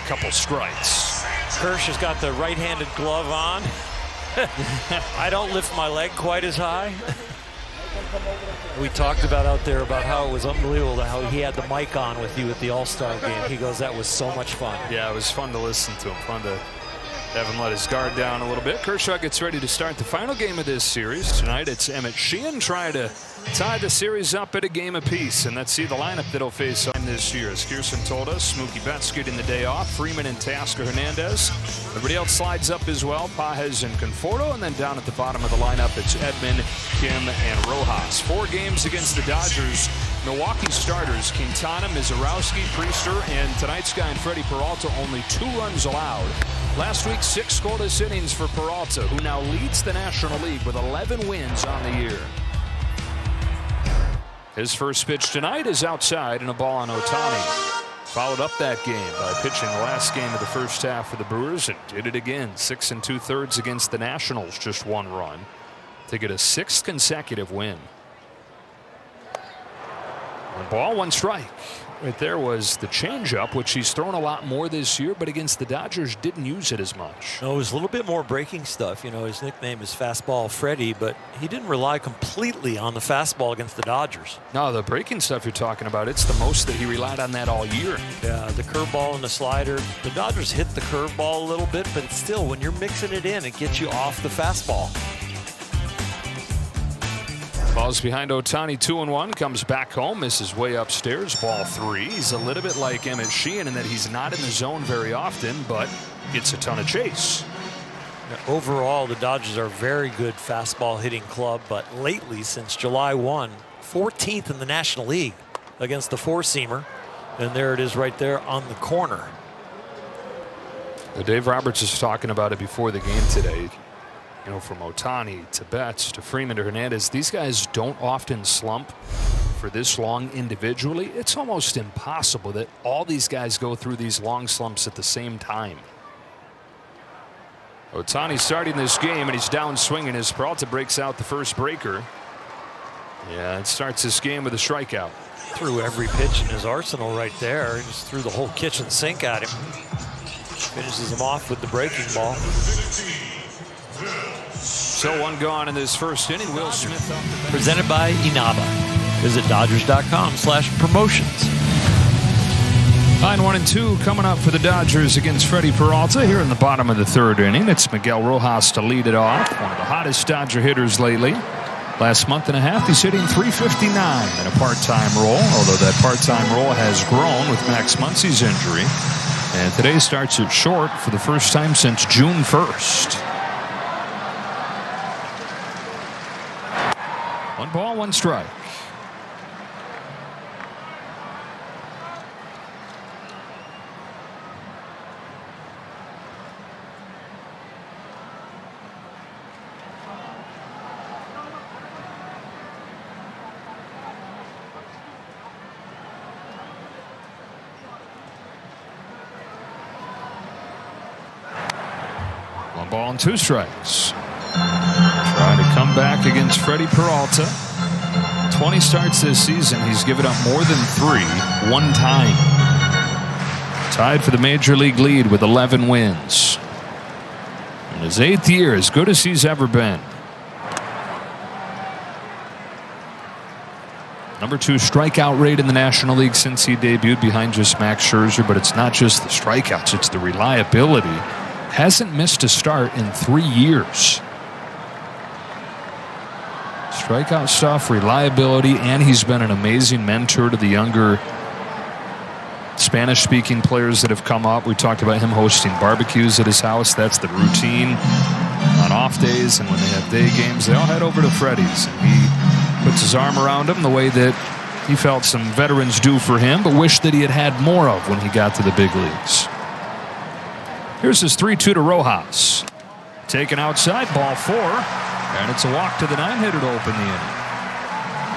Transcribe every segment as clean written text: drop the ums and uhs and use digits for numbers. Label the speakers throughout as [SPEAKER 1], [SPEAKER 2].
[SPEAKER 1] couple strikes.
[SPEAKER 2] Kirsch has got the right-handed glove on. I don't lift my leg quite as high. We talked about out there about how it was unbelievable how he had the mic on with you at the All-Star game. He goes, that was so much fun.
[SPEAKER 1] Yeah, it was fun to listen to him. Fun to have him let his guard down a little bit. Kershaw gets ready to start the final game of this series. Tonight it's Emmett Sheehan trying to tie the series up at a game apiece. And let's see the lineup that'll face on this year. As Kirsten told us, Mookie Betts getting the day off. Freeman and Tasker Hernandez. Everybody else slides up as well. Pages and Conforto. And then down at the bottom of the lineup, it's Edman, Kim, and Rojas. 4 games against the Dodgers. Milwaukee starters, Quintana, Mizorowski, Priester, and tonight's guy in Freddie Peralta, only 2 runs allowed. Last week, 6 scoreless innings for Peralta, who now leads the National League with 11 wins on the year. His first pitch tonight is outside and a ball on Otani. Followed up that game by pitching the last game of the first half for the Brewers and did it again. 6 2/3 against the Nationals, just 1 run to get a 6th consecutive win. 1 ball, 1 strike. Right there was the changeup, which he's thrown a lot more this year, but against the Dodgers didn't use it as much.
[SPEAKER 2] No, it was a little bit more breaking stuff. You know, his nickname is Fastball Freddy, but he didn't rely completely on the fastball against the Dodgers.
[SPEAKER 1] No, the breaking stuff you're talking about, it's the most that he relied on that all year.
[SPEAKER 2] Yeah, the curveball and the slider. The Dodgers hit the curveball a little bit, but still, when you're mixing it in, it gets you off the fastball.
[SPEAKER 1] Balls behind Otani, 2-1, comes back home, misses way upstairs, ball 3. He's a little bit like Emmett Sheehan in that he's not in the zone very often, but gets a ton of chase.
[SPEAKER 2] Overall, the Dodgers are a very good fastball hitting club, but lately, since July 1, 14th in the National League against the 4-seamer, and there it is right there on the corner.
[SPEAKER 1] Dave Roberts is talking about it before the game today. You know, from Otani to Betts to Freeman to Hernandez, these guys don't often slump for this long individually. It's almost impossible that all these guys go through these long slumps at the same time. Otani starting this game, and he's down swinging as Peralta breaks out the first breaker. Yeah, it starts this game with a strikeout.
[SPEAKER 2] Threw every pitch in his arsenal right there. He just threw the whole kitchen sink at him. Finishes him off with the breaking ball.
[SPEAKER 1] So 1 gone in this first inning. Will Smith off the bench.
[SPEAKER 2] Presented by Inaba. Visit Dodgers.com/promotions.
[SPEAKER 1] Line 1 and 2 coming up for the Dodgers against Freddie Peralta here in the bottom of the 3rd inning. It's Miguel Rojas to lead it off. One of the hottest Dodger hitters lately. Last month and a half, he's hitting .359 in a part-time role, although that part-time role has grown with Max Muncy's injury. And today starts at short for the first time since June 1st. 1 ball, 1 strike. One ball and 2 strikes. Trying to come back against Freddie Peralta. 20 starts this season. He's given up more than 3 one time. Tied for the major league lead with 11 wins. In his 8th year, as good as he's ever been. Number 2 strikeout rate in the National League since he debuted, behind just Max Scherzer. But it's not just the strikeouts, it's the reliability. Hasn't missed a start in 3 years. Strikeout stuff, reliability, and he's been an amazing mentor to the younger Spanish-speaking players that have come up. We talked about him hosting barbecues at his house. That's the routine on off days, and when they have day games, they all head over to Freddie's. And he puts his arm around him the way that he felt some veterans do for him, but wished that he had had more of when he got to the big leagues. Here's his 3-2 to Rojas. Taken outside, ball 4. And it's a walk to the 9-hitter to open the inning.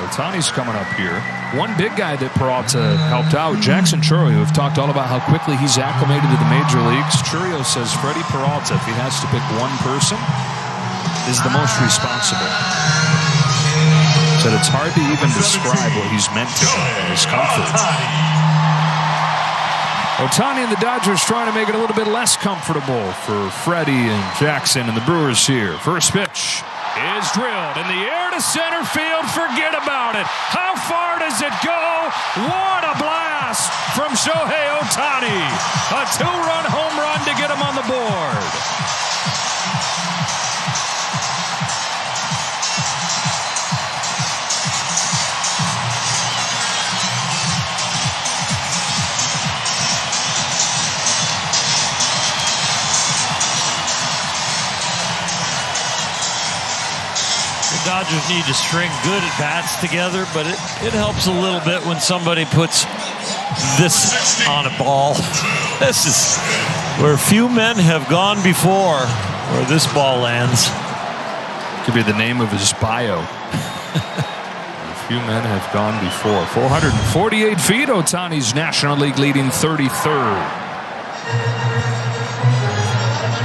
[SPEAKER 1] Otani's coming up here. One big guy that Peralta helped out, Jackson Chourio, who have talked all about how quickly he's acclimated to the major leagues. Chourio says Freddie Peralta, if he has to pick one person, is the most responsible. Said it's hard to even describe what he's meant to him, his comfort. Otani and the Dodgers trying to make it a little bit less comfortable for Freddie and Jackson and the Brewers here. First pitch is drilled in the air to center field. Forget about it. How far does it go? What a blast from Shohei Otani. A 2-run home run to get him on the board.
[SPEAKER 2] Dodgers need to string good at-bats together, but it helps a little bit when somebody puts this on a ball. This is where few men have gone before, where this ball lands.
[SPEAKER 1] Could be the name of his bio. Few men have gone before. 448 feet, Otani's National League leading 33rd.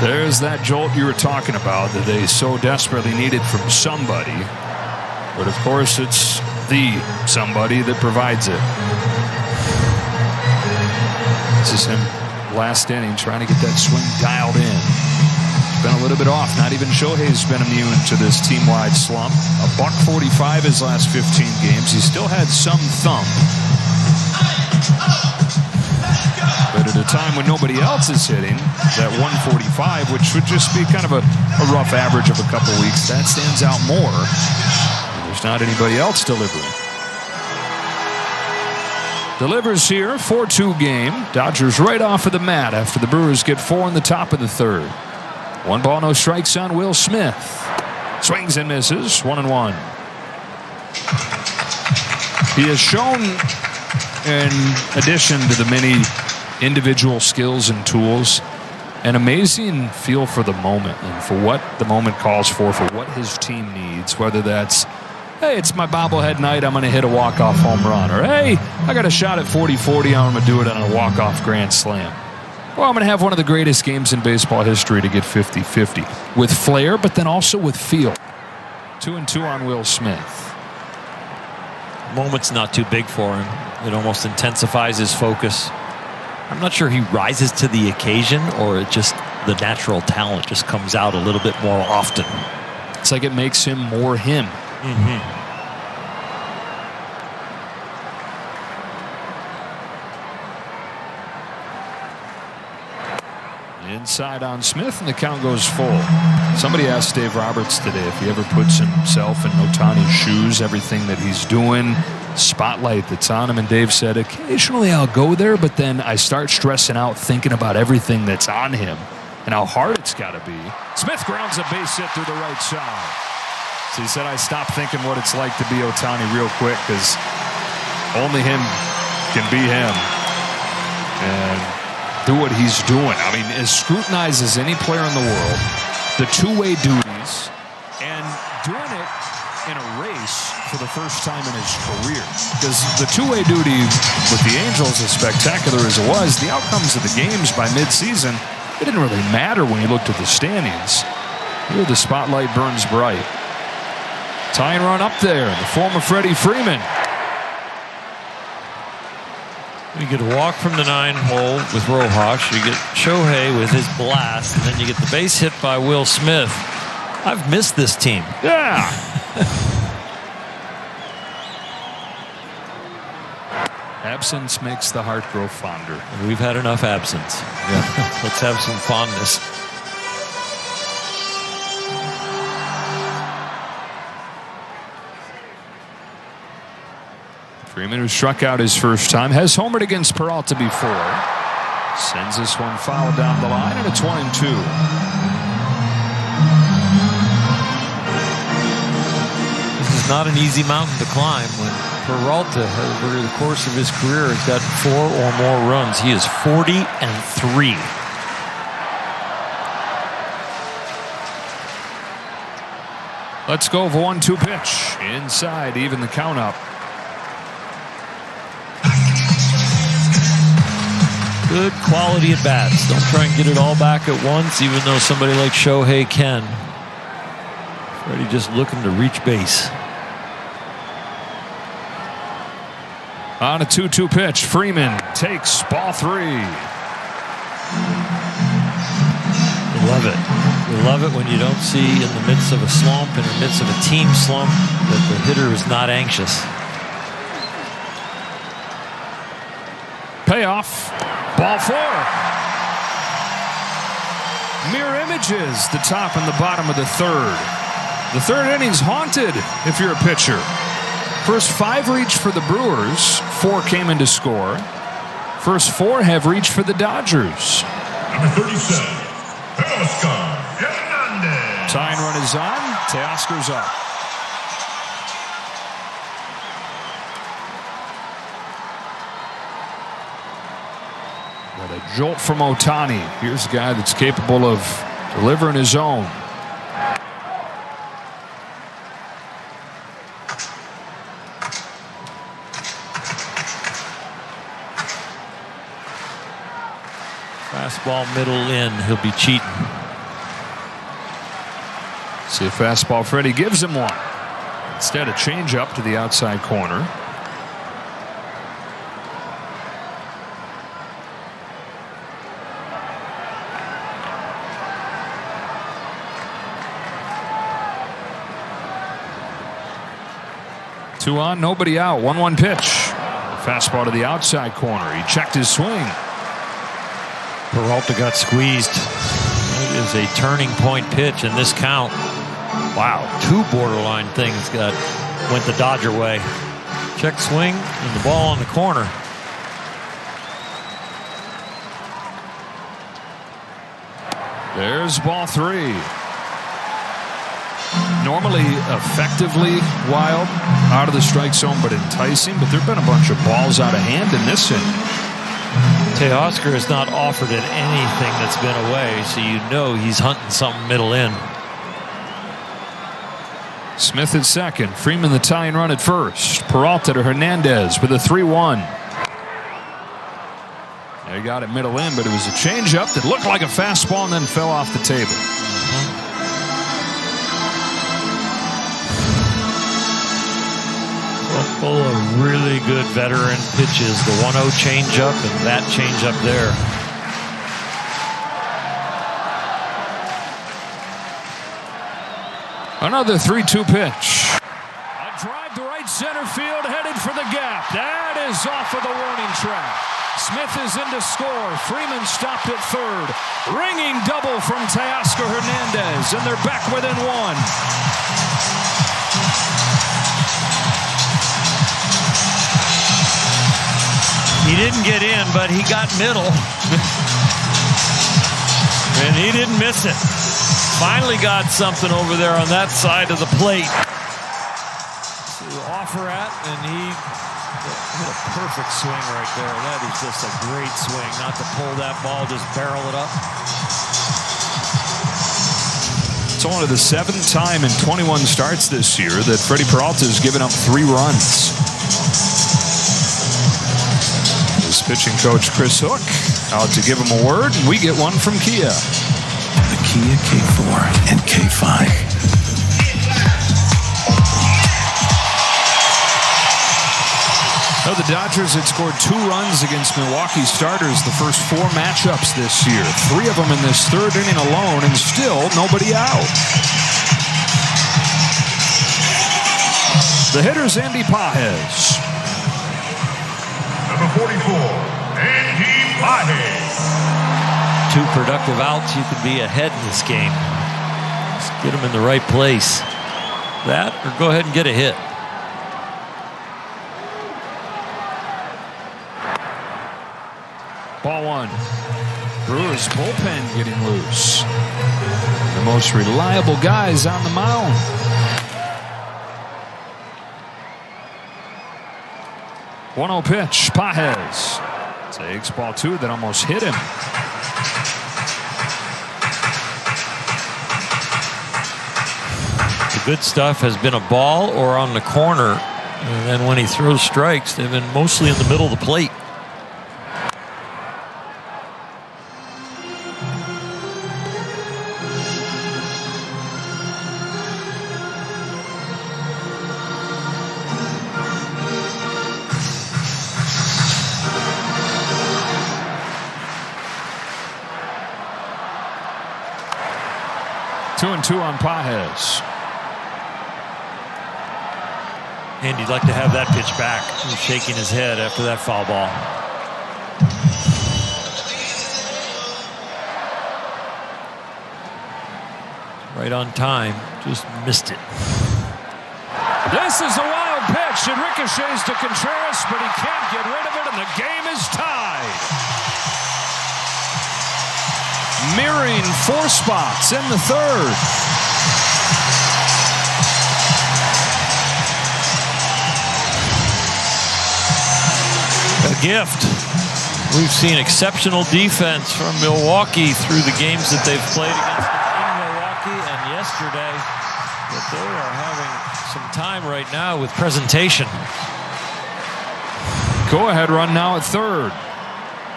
[SPEAKER 1] There's that jolt you were talking about that they so desperately needed from somebody. But of course, it's the somebody that provides it. This is him last inning trying to get that swing dialed in. It's been a little bit off. Not even Shohei's been immune to this team-wide slump. A $145 his last 15 games. He still had some thump. But at a time when nobody else is hitting, that 145, which would just be kind of a rough average of a couple weeks, that stands out more. There's not anybody else delivering. Delivers here, 4-2 game. Dodgers right off of the mat after the Brewers get 4 in the top of the third. 1 ball, no strikes on Will Smith. Swings and misses, 1-1. He has shown, in addition to the many individual skills and tools, an amazing feel for the moment and for what the moment calls for what his team needs, whether that's, hey, it's my bobblehead night, I'm going to hit a walk-off home run, or hey, I got a shot at 40-40, I'm going to do it on a walk-off grand slam. Or I'm going to have one of the greatest games in baseball history to get 50-50. With flair, but then also with feel. 2-2 on Will Smith.
[SPEAKER 2] Moment's not too big for him. It almost intensifies his focus. I'm not sure he rises to the occasion, or it just, the natural talent just comes out a little bit more often.
[SPEAKER 1] It's like it makes him more him.
[SPEAKER 2] Mm-hmm.
[SPEAKER 1] Inside on Smith, and the count goes full. Somebody asked Dave Roberts today if he ever puts himself in Otani's shoes, everything that he's doing, spotlight that's on him, and Dave said, occasionally I'll go there, but then I start stressing out thinking about everything that's on him and how hard it's got to be. Smith grounds a base hit through the right side. So he said, I stopped thinking what it's like to be Otani real quick, because only him can be him and do what he's doing. I mean, as scrutinized as any player in the world, the two-way duties, and doing it in a race for the first time in his career. Because the two-way duty with the Angels, as spectacular as it was, the outcomes of the games by midseason, it didn't really matter when you looked at the standings. Here the spotlight burns bright. Tying run up there in the form of Freddie Freeman.
[SPEAKER 2] You get a walk from the 9-hole with Rojas. You get Shohei with his blast, and then you get the base hit by Will Smith. I've missed this team.
[SPEAKER 1] Yeah. Absence makes the heart grow fonder.
[SPEAKER 2] We've had enough absence. Yeah. Let's have some fondness.
[SPEAKER 1] Freeman, who struck out his first time, has homered against Peralta before. Sends this one foul down the line, and it's 1-2.
[SPEAKER 2] This is not an easy mountain to climb when Peralta, over the course of his career, has got 4 or more runs. He is 40-3.
[SPEAKER 1] Let's go for 1-2 pitch. Inside, even the count up.
[SPEAKER 2] Good quality at bats. Don't try and get it all back at once, even though somebody like Shohei can. Freddie just looking to reach base.
[SPEAKER 1] On a 2-2 pitch, Freeman takes ball 3.
[SPEAKER 2] Love it. We love it when you don't see in the midst of a slump, in the midst of a team slump, that the hitter is not anxious.
[SPEAKER 1] Payoff. Ball 4. Mirror images, the top and the bottom of the third. The third inning's haunted if you're a pitcher. First 5 reached for the Brewers. 4 came in to score. First 4 have reached for the Dodgers.
[SPEAKER 3] Number 37, Teoscar Hernandez.
[SPEAKER 1] Tying run is on. Teoscar's up. Got a jolt from Otani. Here's a guy that's capable of delivering his own.
[SPEAKER 2] Fastball middle in. He'll be cheating.
[SPEAKER 1] See a fastball. Freddie gives him one. Instead, a changeup to the outside corner. Two on, nobody out. 1-1 pitch. Fastball to the outside corner. He checked his swing.
[SPEAKER 2] Peralta got squeezed. It is a turning point pitch in this count. Wow, 2 borderline things went the Dodger way. Check swing and the ball in the corner.
[SPEAKER 1] There's ball 3. Normally effectively wild out of the strike zone, but enticing. But there have been a bunch of balls out of hand in this inning.
[SPEAKER 2] Teoscar has not offered it anything that's been away, so you know he's hunting something middle in.
[SPEAKER 1] Smith at second. Freeman the tying run at first. Peralta to Hernandez with a 3-1. They got it middle in, but it was a changeup that looked like a fastball and then fell off the table.
[SPEAKER 2] Full of really good veteran pitches. The 1-0 changeup and that changeup there.
[SPEAKER 1] Another 3-2 pitch. A drive to right center field, headed for the gap. That is off of the warning track. Smith is in to score. Freeman stopped at third. Ringing double from Teoscar Hernandez, and they're back within 1.
[SPEAKER 2] He didn't get in, but he got middle. And he didn't miss it. Finally got something over there on that side of the plate to offer at, and he hit a perfect swing right there. That is just a great swing. Not to pull that ball, just barrel it up.
[SPEAKER 1] It's only the 7th time in 21 starts this year that Freddie Peralta has given up 3 runs. His pitching coach Chris Hook out to give him a word, and we get one from Kia.
[SPEAKER 4] The Kia K4 and K5.
[SPEAKER 1] Now the Dodgers had scored 2 runs against Milwaukee starters the first 4 matchups this year. 3 of them in this 3rd inning alone, and still nobody out. The hitter's Andy Pages.
[SPEAKER 3] Number 44, Andy Pages.
[SPEAKER 2] 2 productive outs, you could be ahead in this game. Just get them in the right place. That, or go ahead and get a hit.
[SPEAKER 1] Ball 1. Brewers bullpen getting loose. The most reliable guys on the mound. One-0 pitch. Pages takes ball 2 that almost hit him.
[SPEAKER 2] The good stuff has been a ball or on the corner, and then when he throws strikes, they've been mostly in the middle of the plate.
[SPEAKER 1] 2-2 on Pages.
[SPEAKER 2] Andy'd like to have that pitch back. He's shaking his head after that foul ball. Right on time, just missed it.
[SPEAKER 1] This is a wild pitch. It ricochets to Contreras, but he can't get rid of it, and the game is tied. Mirroring 4 spots in the third.
[SPEAKER 2] A gift. We've seen exceptional defense from Milwaukee through the games that they've played against them in Milwaukee and yesterday. But they are having some time right now with presentation.
[SPEAKER 1] Go-ahead run now at third.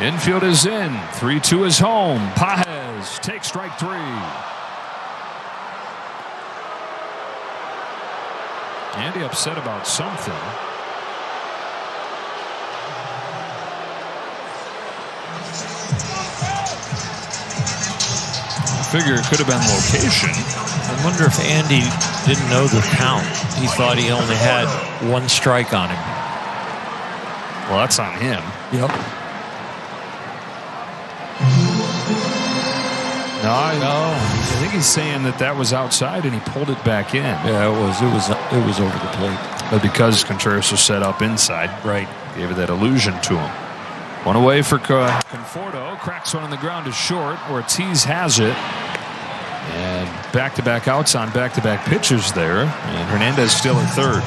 [SPEAKER 1] Infield is in. 3-2 is home. Pages takes strike 3. Andy upset about something. I figure it could have been location.
[SPEAKER 2] I wonder if Andy didn't know the count. He thought he only had 1 strike on him.
[SPEAKER 1] Well, that's on him.
[SPEAKER 2] Yep.
[SPEAKER 1] No, I think he's saying that was outside and he pulled it back in.
[SPEAKER 2] Yeah, it was over the plate.
[SPEAKER 1] But because Contreras was set up inside,
[SPEAKER 2] right,
[SPEAKER 1] gave it that illusion to him. One away for Conforto. Cracks one on the ground to short. Ortiz has it. And back-to-back outs on back-to-back pitches there. And Hernandez still at third.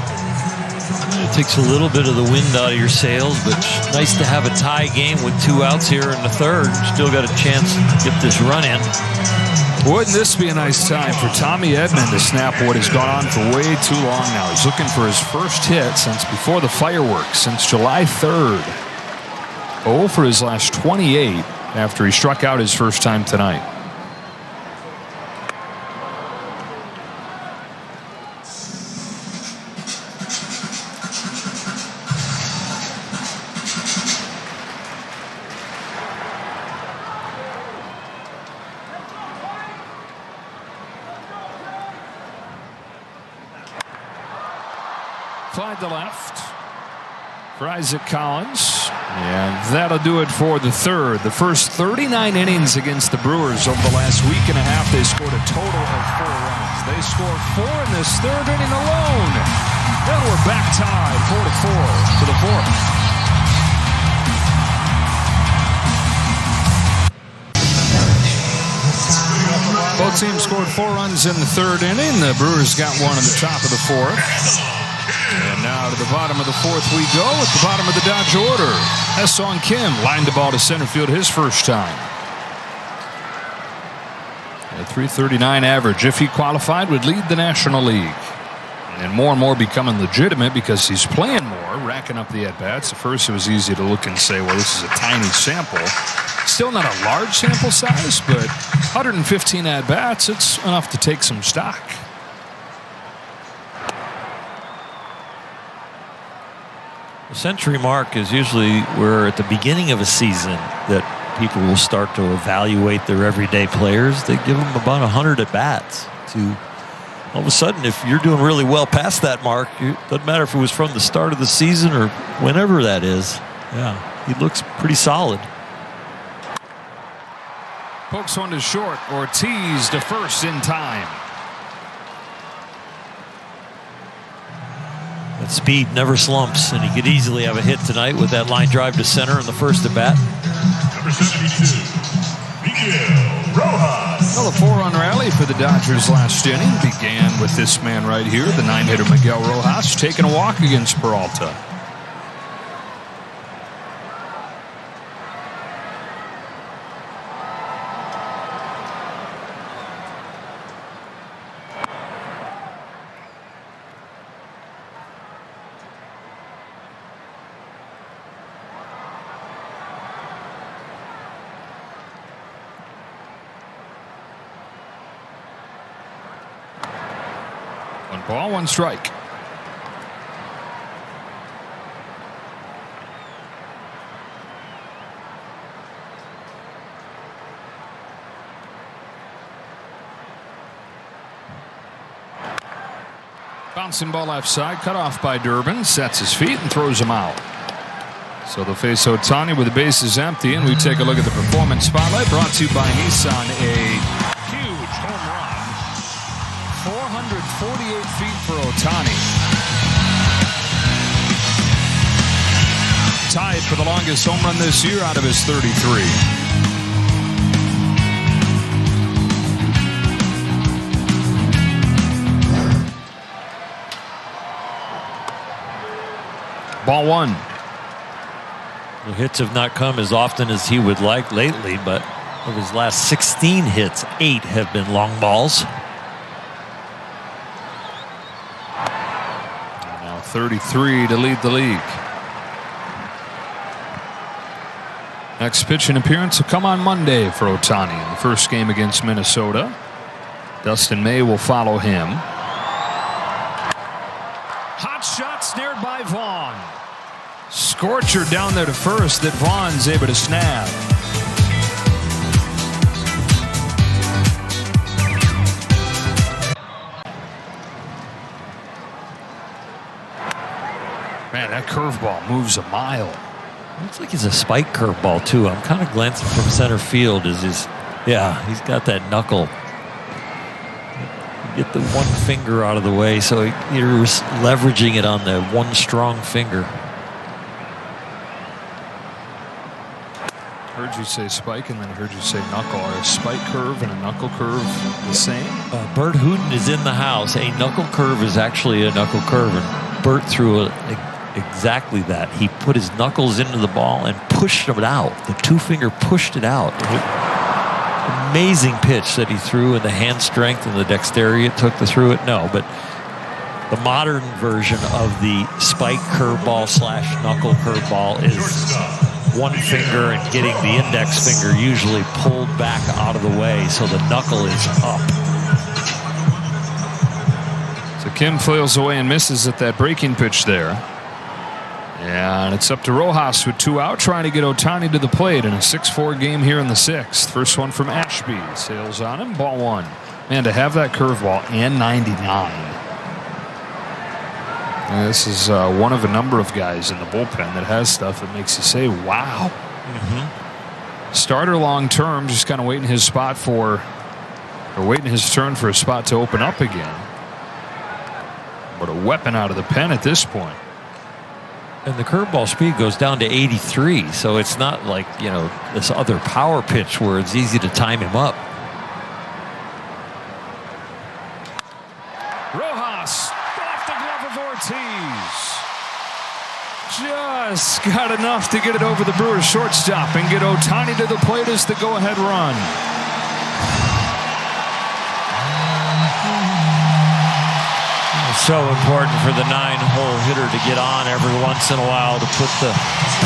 [SPEAKER 2] It takes a little bit of the wind out of your sails, but it's nice to have a tie game with 2 outs here in the third. Still got a chance to get this run in.
[SPEAKER 1] Wouldn't this be a nice time for Tommy Edman to snap what has gone on for way too long now? He's looking for his first hit since before the fireworks, since July 3rd. 0 for his last 28 after he struck out his first time tonight. Fly to left for Isaac Collins. And that'll do it for the third. The first 39 innings against the Brewers over the last week and a half, they scored a total of 4 runs. They score 4 in this third inning alone. Then we're back tied 4-4 to the fourth. Both teams scored 4 runs in the third inning. The Brewers got one in the top of the fourth. And now to the bottom of the fourth we go at the bottom of the Dodge order. Ha-Seong Kim lined the ball to center field his first time. A .339 average, if he qualified, would lead the National League. And more becoming legitimate because he's playing more, racking up the at-bats. At first it was easy to look and say, well, this is a tiny sample. Still not a large sample size, but 115 at-bats, it's enough to take some stock.
[SPEAKER 2] The century mark is usually where at the beginning of a season that people will start to evaluate their everyday players. They give them about 100 at-bats to all of a sudden, if you're doing really well past that mark, it doesn't matter if it was from the start of the season or whenever that is. Yeah, he looks pretty solid.
[SPEAKER 1] Pokes one to short. Ortiz to first in time.
[SPEAKER 2] That speed never slumps, and he could easily have a hit tonight with that line drive to center in the first at bat.
[SPEAKER 3] Number 72, Miguel Rojas.
[SPEAKER 1] Well, a 4-run rally for the Dodgers last inning began with this man right here, the 9-hitter Miguel Rojas, taking a walk against Peralta. Ball, 1 strike. Bouncing ball left side, cut off by Durbin, sets his feet and throws him out. So they'll face Otani with the bases empty, and we take a look at the performance spotlight brought to you by Nissan. A huge home run, 448 feet for Otani. Tied for the longest home run this year out of his 33. Ball one.
[SPEAKER 2] The hits have not come as often as he would like lately, but of his last 16 hits, 8 have been long balls.
[SPEAKER 1] And now 33 to lead the league. Next pitching appearance will come on Monday for Otani in the first game against Minnesota. Dustin May will follow him. Hot shot snared by Vaughn. Scorcher down there to first that Vaughn's able to snap. Man, that curveball moves a mile.
[SPEAKER 2] Looks like he's a spike curveball too. I'm kind of glancing from center field. Yeah, he's got that knuckle. Get the one finger out of the way, so you're leveraging it on the one strong finger.
[SPEAKER 1] Heard you say spike, and then I heard you say knuckle. Are a spike curve and a knuckle curve the same?
[SPEAKER 2] Bert Hooten is in the house. A knuckle curve is actually a knuckle curve, and Bert threw exactly that. He put his knuckles into the ball and pushed it out. The two finger pushed it out. Amazing pitch that he threw, and the hand strength and the dexterity it took to throw it. No, but the modern version of the spike curveball / knuckle curveball is one finger and getting the index finger usually pulled back out of the way, so the knuckle is up.
[SPEAKER 1] So Kim flails away and misses at that breaking pitch there. And it's up to Rojas with 2 out, trying to get Otani to the plate in a 6-4 game here in the 6th. First one from Ashby. Sails on him. Ball one. Man, to have that curveball and 99. And this is one of a number of guys in the bullpen that has stuff that makes you say, wow. Starter long term, just kind of waiting his turn for a spot to open up again. But a weapon out of the pen at this point.
[SPEAKER 2] And the curveball speed goes down to 83, so it's not like, this other power pitch where it's easy to time him up.
[SPEAKER 1] Rojas off the glove of Ortiz. Just got enough to get it over the Brewers shortstop and get Otani to the plate as the go-ahead run.
[SPEAKER 2] So important for the 9-hole hitter to get on every once in a while to put the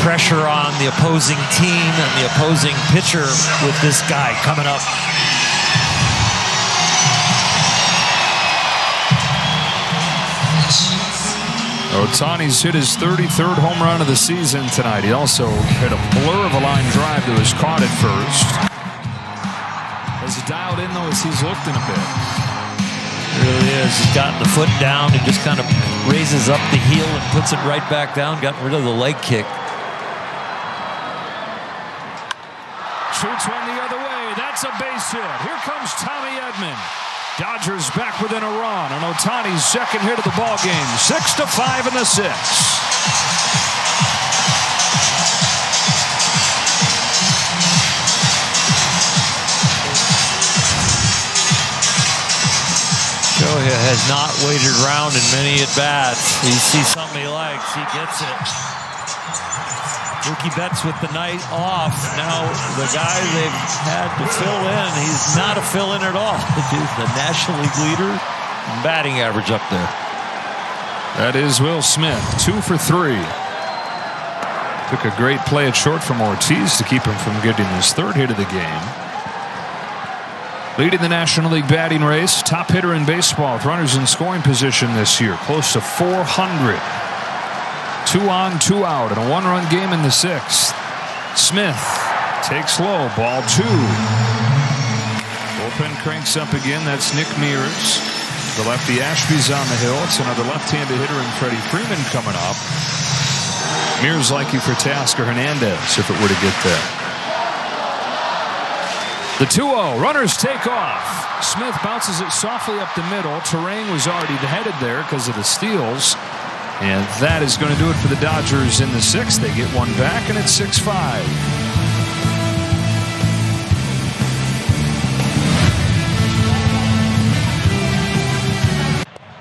[SPEAKER 2] pressure on the opposing team and the opposing pitcher with this guy coming up.
[SPEAKER 1] Otani's hit his 33rd home run of the season tonight. He also hit a blur of a line drive that was caught at first. Has he dialed in though as he's looked in a bit?
[SPEAKER 2] Really is. He's gotten the foot down. He just kind of raises up the heel and puts it right back down. Gotten rid of the leg kick.
[SPEAKER 1] Shoots one the other way. That's a base hit. Here comes Tommy Edman. Dodgers back within a run on Otani's second hit of the ball game. 6-5 in the 6th.
[SPEAKER 2] Shohei has not waited around in many at-bats. He sees something he likes, he gets it. Mookie Betts with the night off. Now the guy they've had to fill in, he's not a fill-in at all. He's the National League leader in batting average up there.
[SPEAKER 1] That is Will Smith, 2 for 3. Took a great play at short from Ortiz to keep him from getting his 3rd hit of the game. Leading the National League batting race, top hitter in baseball with runners in scoring position this year, close to 400. 2 on, 2 out, and a 1-run game in the 6th. Smith takes low, ball 2. Bullpen cranks up again. That's Nick Mears. The lefty Ashby's on the hill. It's another left-handed hitter in Freddie Freeman coming up. Mirrors likely for Tasker Hernandez if it were to get there. The 2-0. Runners take off. Smith bounces it softly up the middle. Terrain was already headed there because of the steals. And that is going to do it for the Dodgers in the 6th. They get one back, and it's 6-5.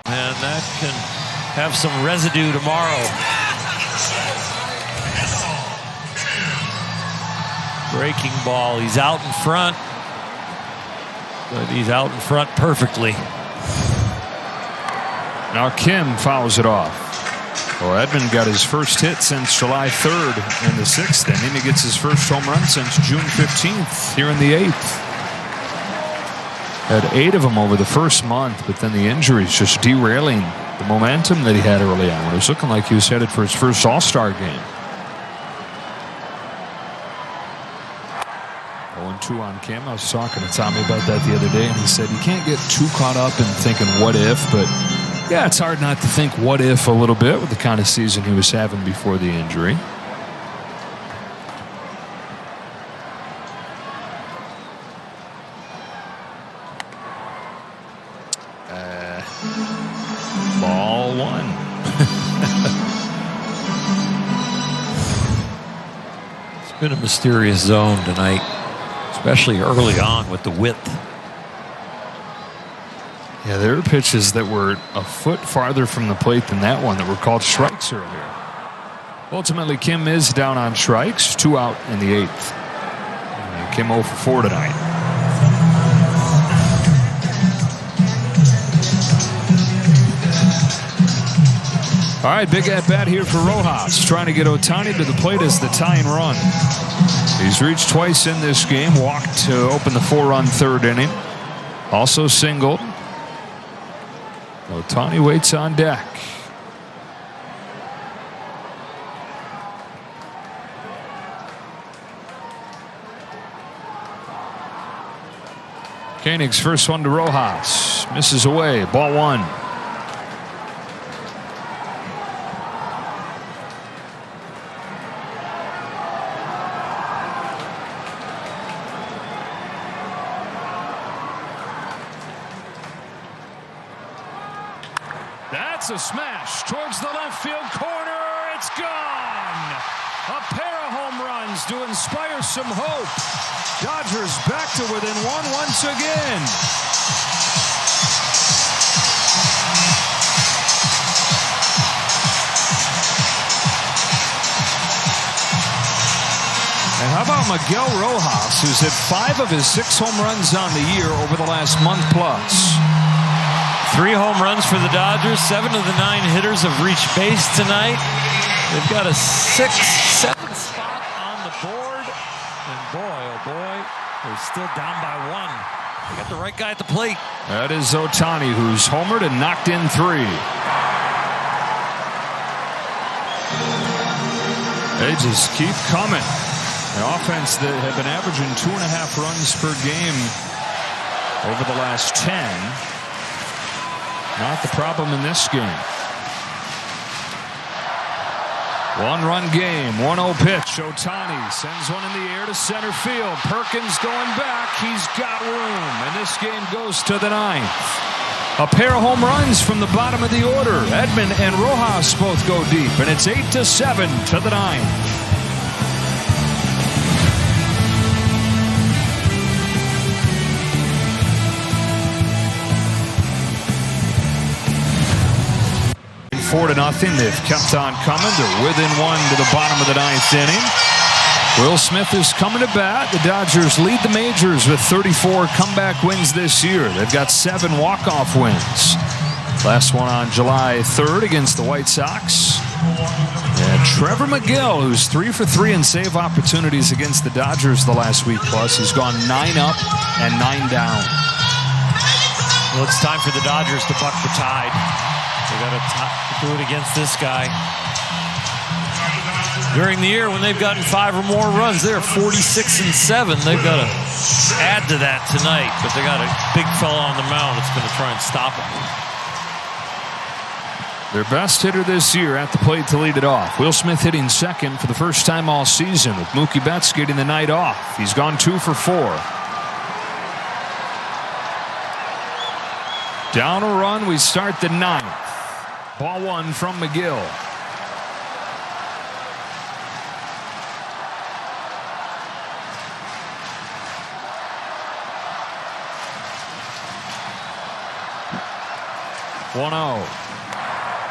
[SPEAKER 2] And that can have some residue tomorrow. Breaking ball. He's out in front. But he's out in front perfectly.
[SPEAKER 1] Now Kim fouls it off. Well, Edman got his first hit since July 3rd in the 6th inning. He gets his first home run since June 15th here in the 8th. Had 8 of them over the first month, but then the injuries just derailing the momentum that he had early on. It was looking like he was headed for his first All-Star game. 0-2 on Kim. I was talking to Tommy about that the other day, and he said you can't get too caught up in thinking what if, but yeah, it's hard not to think what if a little bit with the kind of season he was having before the injury. Ball 1.
[SPEAKER 2] It's been a mysterious zone tonight, especially early on with the width.
[SPEAKER 1] Yeah, there were pitches that were a foot farther from the plate than that one that were called strikes earlier. Ultimately, Kim is down on strikes, 2 out in the 8th. And Kim 0 for 4 tonight. All right, big at-bat here for Rojas, trying to get Otani to the plate as the tying run. He's reached twice in this game, walked to open the 4-run 3rd inning. Also singled. Otani waits on deck. Koenig's first one to Rojas. Misses away. Ball 1. That's a smash towards the left field corner. It's gone. A pair of home runs to inspire some hope. Dodgers back to within 1 once again. And how about Miguel Rojas, who's hit 5 of his 6 home runs on the year over the last month plus.
[SPEAKER 2] 3 home runs for the Dodgers. 7 of the 9 hitters have reached base tonight. They've got a 6-7 spot on the board. And boy, oh boy, they're still down by 1. They got the right guy at the plate.
[SPEAKER 1] That is Otani, who's homered and knocked in 3. They just keep coming. The offense that had been averaging 2.5 runs per game over the last 10. Not the problem in this game. 1-run game, 1-0 pitch. Otani sends one in the air to center field. Perkins going back. He's got room, and this game goes to the 9th. A pair of home runs from the bottom of the order. Edman and Rojas both go deep, and it's 8-7 to the 9th. Four to nothing. They've kept on coming. They're within 1 to the bottom of the 9th inning. Will Smith is coming to bat. The Dodgers lead the majors with 34 comeback wins this year. They've got 7 walk-off wins. Last one on July 3rd against the White Sox. And Trevor McGill, who's 3 for 3 in save opportunities against the Dodgers the last week plus. He's gone 9 up and 9 down.
[SPEAKER 2] Well, it's time for the Dodgers to buck the tide. They got to do it against this guy. During the year, when they've gotten 5 or more runs, they're 46-7. They've got to add to that tonight, but they got a big fella on the mound that's going to try and stop him.
[SPEAKER 1] Their best hitter this year at the plate to lead it off. Will Smith hitting second for the first time all season, with Mookie Betts getting the night off. He's gone 2 for 4. Down a run, we start the 9th. Ball 1 from McGill. One-0.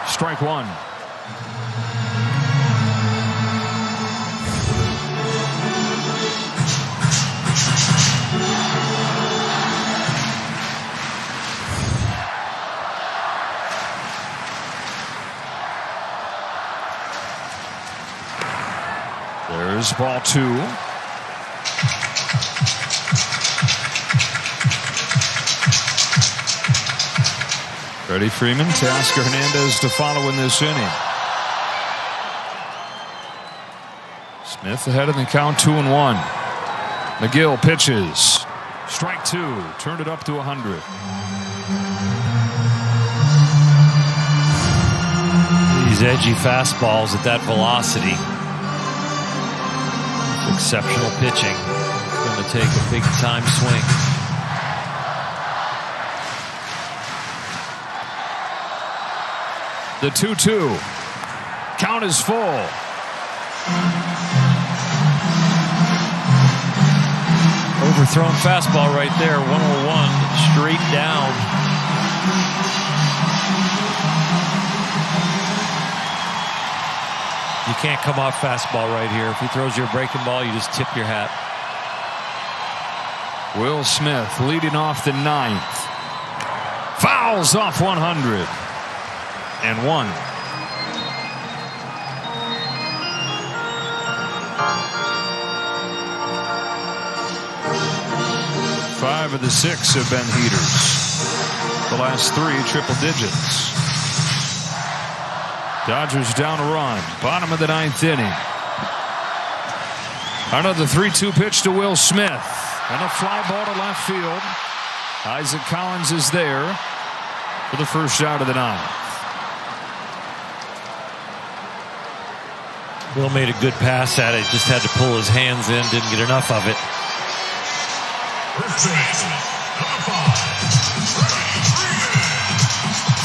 [SPEAKER 1] Strike 1. There's ball 2. Freddie Freeman, Teoscar Hernandez to follow in this inning. Smith ahead in the count, 2-1. McGill pitches. Strike 2. Turned it up to 100.
[SPEAKER 2] These edgy fastballs at that velocity. It's exceptional pitching. It's going to take a big time swing.
[SPEAKER 1] The 2-2. Count is full.
[SPEAKER 2] Overthrown fastball right there. 101 straight down. You can't come off fastball right here. If he throws you a breaking ball, you just tip your hat.
[SPEAKER 1] Will Smith leading off the 9th. Fouls off 100. And 1. Five of the 6 have been heaters. The last 3 triple digits. Dodgers down a run. Bottom of the 9th inning. Another 3-2 pitch to Will Smith. And a fly ball to left field. Isaac Collins is there for the first out of the 9th.
[SPEAKER 2] Will made a good pass at it. Just had to pull his hands in. Didn't get enough of it.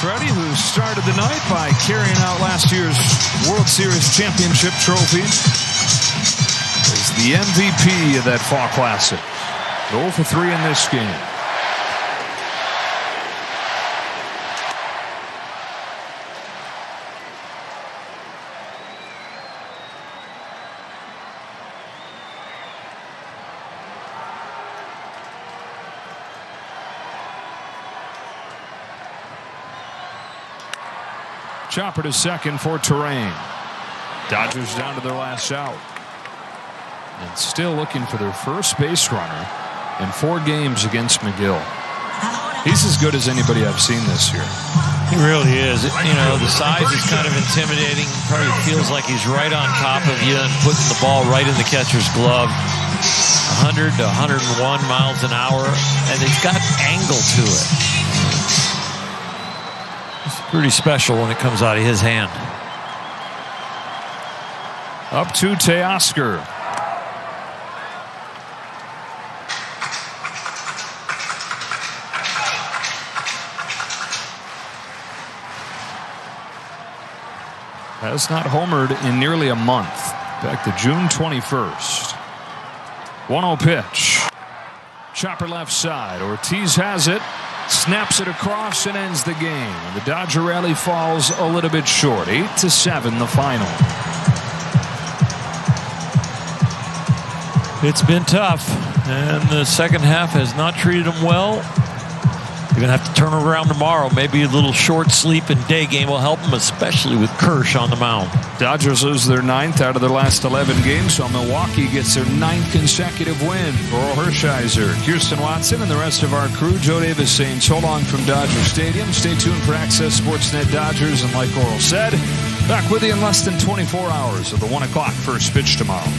[SPEAKER 1] Freddie, who started the night by carrying out last year's World Series championship trophy, is the MVP of that Fall Classic. 0 for 3 in this game. Chopper to second for Terrain. Dodgers down to their last out. And still looking for their first base runner in 4 games against McGill. He's as good as anybody I've seen this year.
[SPEAKER 2] He really is. You know, the size is kind of intimidating. Probably feels like he's right on top of you and putting the ball right in the catcher's glove. 100 to 101 miles an hour. And it's got angle to it. It's pretty special when it comes out of his hand.
[SPEAKER 1] Up to Teoscar. Has not homered in nearly a month. Back to June 21st. 1-0 pitch. Chopper left side. Ortiz has it. Snaps it across and ends the game. And the Dodger rally falls a little bit short. 8-7 the final.
[SPEAKER 2] It's been tough. And the second half has not treated him well. You're going to have to turn it around tomorrow. Maybe a little short sleep and day game will help them, especially with Kirsch on the mound.
[SPEAKER 1] Dodgers lose their 9th out of their last 11 games, so Milwaukee gets their 9th consecutive win. For Oral Hershiser, Kirsten Watson, and the rest of our crew, Joe Davis saying so long from Dodger Stadium. Stay tuned for Access Sportsnet Dodgers, and like Oral said, back with you in less than 24 hours of the 1 o'clock first pitch tomorrow.